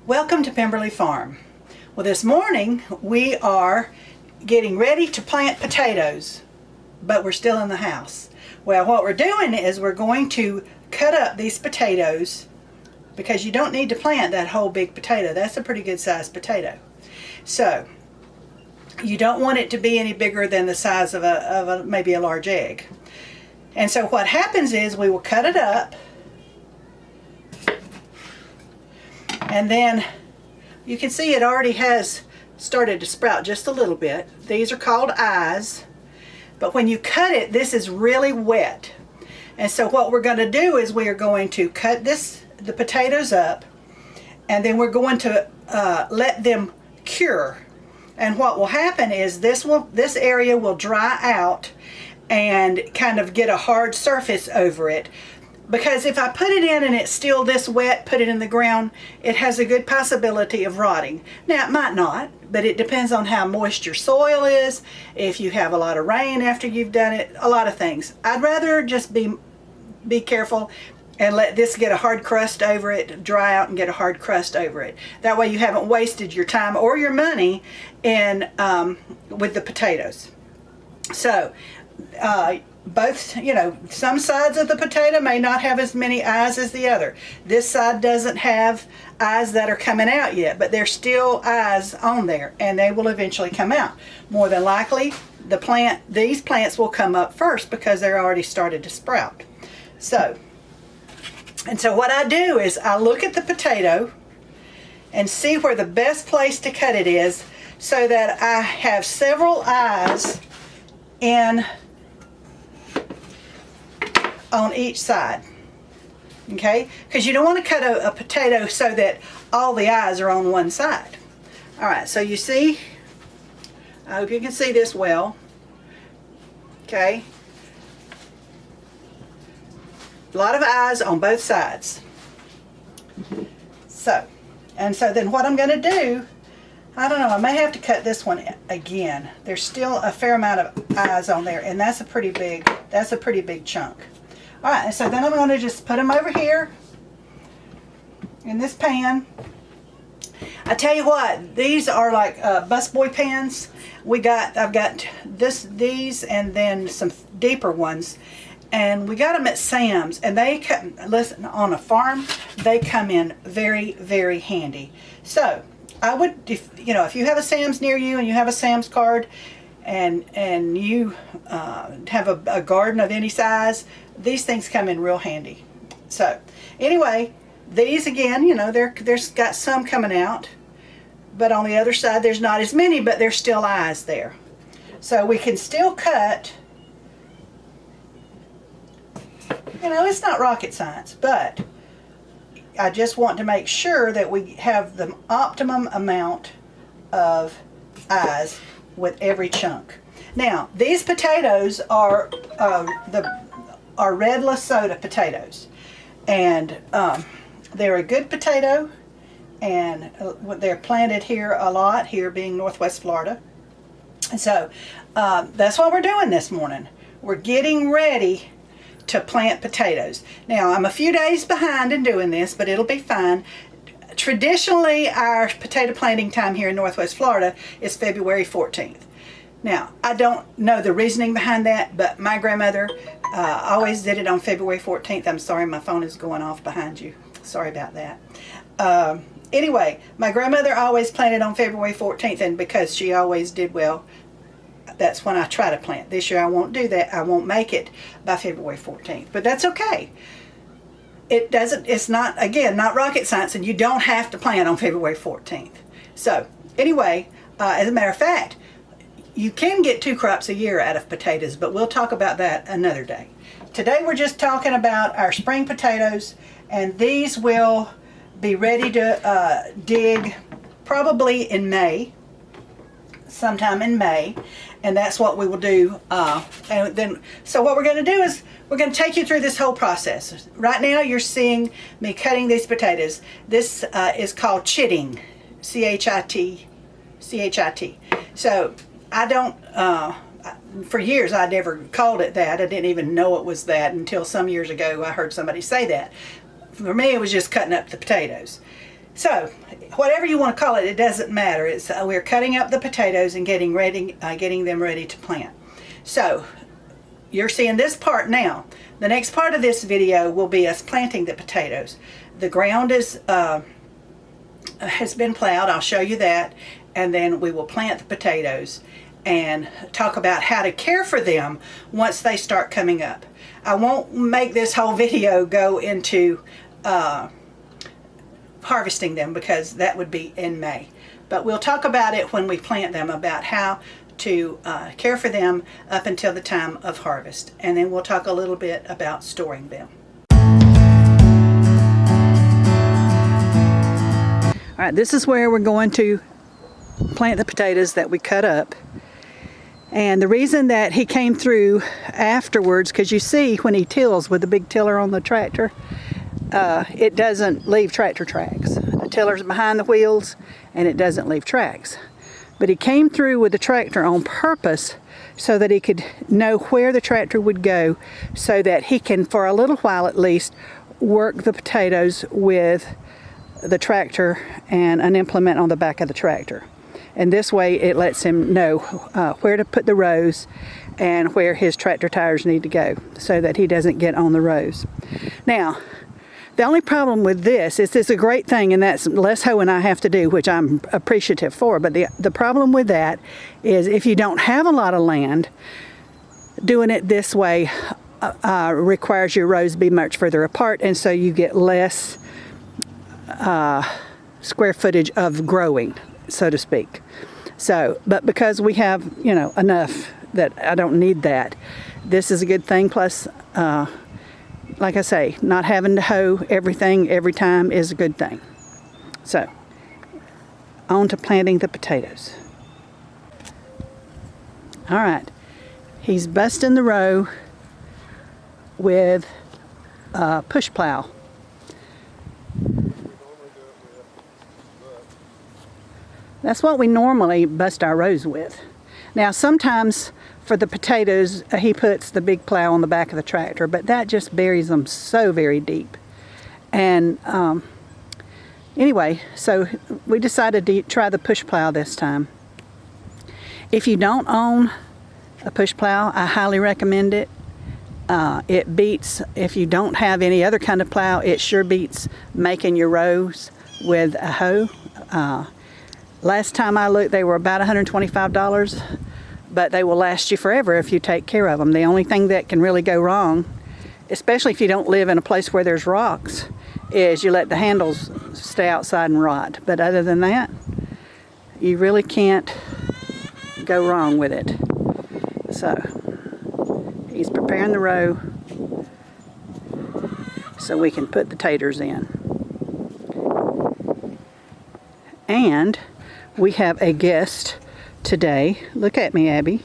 Welcome to Pemberley Farm. Well, this morning we are getting ready to plant potatoes, but we're still in the house. Well, what we're doing is we're going to cut up these potatoes because you don't need to plant that whole big potato. That's a pretty good sized potato. So you don't want it to be any bigger than the size of maybe a large egg. And so what happens is we will cut it up, and then you can see it already has started to sprout just a little bit. These are called eyes, but when you cut it, this is really wet. And so what we're going to do is we are going to cut the potatoes up, and then we're going to let them cure. And what will happen is this area will dry out and kind of get a hard surface over it. Because if I put it in and it's still this wet, put it in the ground, it has a good possibility of rotting. Now, it might not, but it depends on how moist your soil is, if you have a lot of rain after you've done it, a lot of things. I'd rather just be careful and let this get a hard crust over it, dry out and get a hard crust over it. That way you haven't wasted your time or your money in with the potatoes. So, both, some sides of the potato may not have as many eyes as the other. This side doesn't have eyes that are coming out yet, but there's still eyes on there, and they will eventually come out. More than likely, these plants will come up first because they're already started to sprout. So what I do is I look at the potato and see where the best place to cut it is so that I have several eyes on each side, okay? Because you don't want to cut a potato so that all the eyes are on one side. All right, so you see, I hope you can see this well, okay? A lot of eyes on both sides. So then what I'm going to do, I don't know, I may have to cut this one again. There's still a fair amount of eyes on there, and that's a pretty big chunk. All right, so then I'm going to just put them over here in this pan. I tell you what, these are like busboy pans. I've got these and then some deeper ones, and we got them at Sam's, and listen, on a farm, they come in very, very handy. So I would, if you have a Sam's near you and you have a Sam's card, and you have a garden of any size, these things come in real handy. So anyway, these again, there's got some coming out, but on the other side there's not as many, but there's still eyes there. So we can still cut. It's not rocket science, but I just want to make sure that we have the optimum amount of eyes with every chunk. Now, these potatoes are red Lesotho potatoes, and they're a good potato, and they're planted here a lot, here being Northwest Florida. And so that's what we're doing this morning. We're getting ready to plant potatoes. Now, I'm a few days behind in doing this, but it'll be fine. Traditionally, our potato planting time here in Northwest Florida is February 14th. Now, I don't know the reasoning behind that, but my grandmother always did it on February 14th. I'm sorry, my phone is going off behind you. Sorry about that. Anyway, my grandmother always planted on February 14th, and because she always did well, that's when I try to plant. This year I won't do that. I won't make it by February 14th, but that's okay. It's not, again, not rocket science, and you don't have to plant on February 14th. So anyway, as a matter of fact, you can get 2 crops a year out of potatoes, but we'll talk about that another day. Today we're just talking about our spring potatoes, and these will be ready to dig probably in May, sometime in May, and that's what we will do. So what we're going to do is we're going to take you through this whole process. Right now you're seeing me cutting these potatoes. This is called chitting, C-H-I-T. So I don't, for years I never called it that. I didn't even know it was that until some years ago I heard somebody say that. For me, it was just cutting up the potatoes. So, whatever you want to call it, it doesn't matter. It's we're cutting up the potatoes and getting them ready to plant. So, you're seeing this part now. The next part of this video will be us planting the potatoes. The ground is has been plowed. I'll show you that, and then we will plant the potatoes and talk about how to care for them once they start coming up. I won't make this whole video go into harvesting them, because that would be in May. But we'll talk about it when we plant them, about how to care for them up until the time of harvest. And then we'll talk a little bit about storing them. All right, this is where we're going to plant the potatoes that we cut up. And the reason that he came through afterwards, because you see when he tills with the big tiller on the tractor, it doesn't leave tractor tracks. The tiller's behind the wheels and it doesn't leave tracks. But he came through with the tractor on purpose so that he could know where the tractor would go, so that he can, for a little while at least, work the potatoes with the tractor and an implement on the back of the tractor. And this way it lets him know where to put the rows and where his tractor tires need to go, so that he doesn't get on the rows. Now, the only problem with this is it's a great thing, and that's less hoeing I have to do, which I'm appreciative for. But the problem with that is if you don't have a lot of land, doing it this way requires your rows be much further apart, and so you get less square footage of growing, so to speak. So, but because we have, enough that I don't need that, this is a good thing. Plus, like I say, not having to hoe everything every time is a good thing. So, on to planting the potatoes. All right, he's busting the row with a push plow. That's what we normally bust our rows with. Now, sometimes for the potatoes, he puts the big plow on the back of the tractor, but that just buries them so very deep. And anyway, so we decided to try the push plow this time. If you don't own a push plow, I highly recommend it. It beats, if you don't have any other kind of plow, it sure beats making your rows with a hoe. Last time I looked, they were about $125, but they will last you forever if you take care of them. The only thing that can really go wrong, especially if you don't live in a place where there's rocks, is you let the handles stay outside and rot. But other than that, you really can't go wrong with it. So, he's preparing the row so we can put the taters in. And we have a guest today. Look at me, Abby.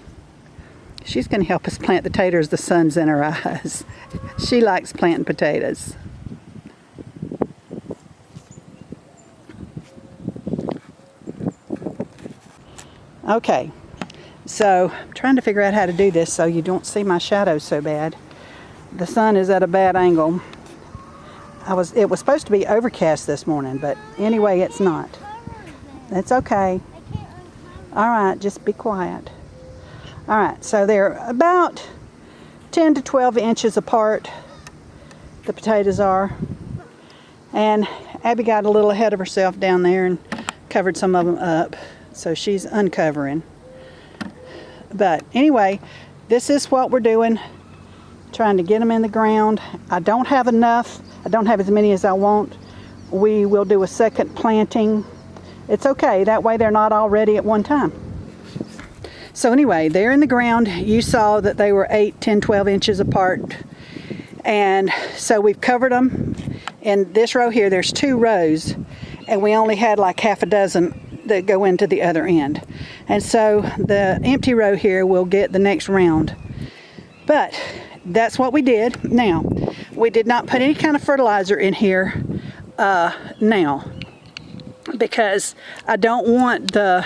She's going to help us plant the taters. The sun's in her eyes. She likes planting potatoes. Okay, so I'm trying to figure out how to do this so you don't see my shadows so bad. The sun is at a bad angle. It was supposed to be overcast this morning, but anyway, it's not. It's okay. All right, just be quiet. All right, so they're about 10 to 12 inches apart, the potatoes are. And Abby got a little ahead of herself down there and covered some of them up. So she's uncovering. But anyway, this is what we're doing. Trying to get them in the ground. I don't have enough. I don't have as many as I want. We will do a second planting. It's okay, that way they're not all ready at one time. So anyway, they're in the ground. You saw that they were 8, 10, 12 inches apart. And so we've covered them. In this row here, there's 2 rows, and we only had like half a dozen that go into the other end. And so the empty row here will get the next round. But that's what we did. Now, we did not put any kind of fertilizer in here now, because I don't want it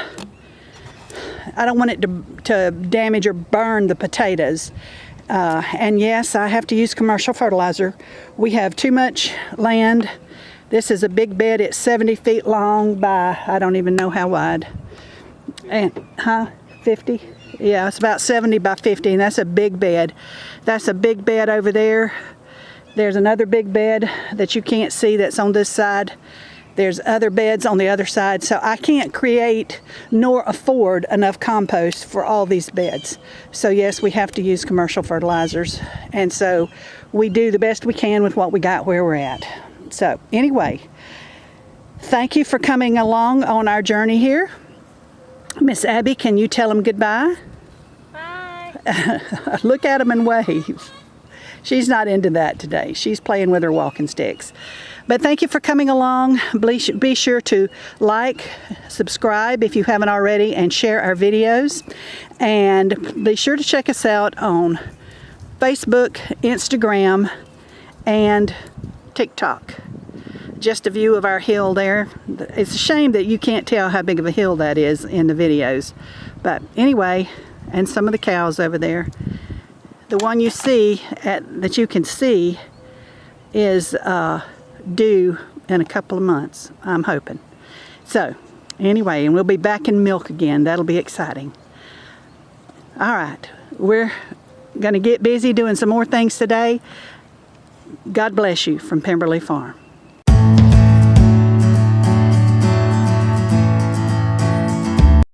to damage or burn the potatoes. And yes, I have to use commercial fertilizer. We have too much land This is a big bed. It's 70 feet long by, I don't even know how wide. And, 50? Yeah, it's about 70 by 50, and that's a big bed. That's a big bed over there. There's another big bed that you can't see that's on this side. There's other beds on the other side, so I can't create nor afford enough compost for all these beds. So yes, we have to use commercial fertilizers, and so we do the best we can with what we got where we're at. So anyway, thank you for coming along on our journey here. Miss Abby, can you tell them goodbye? Bye. Look at them and wave. She's not into that today. She's playing with her walking sticks. But thank you for coming along. Be sure to like, subscribe if you haven't already, and share our videos. And be sure to check us out on Facebook, Instagram, and TikTok. Just a view of our hill there. It's a shame that you can't tell how big of a hill that is in the videos. But anyway, and some of the cows over there. The one you see, that you can see, is due in a couple of months, I'm hoping. So anyway, and we'll be back in milk again. That'll be exciting. All right, we're going to get busy doing some more things today. God bless you from Pemberley Farm.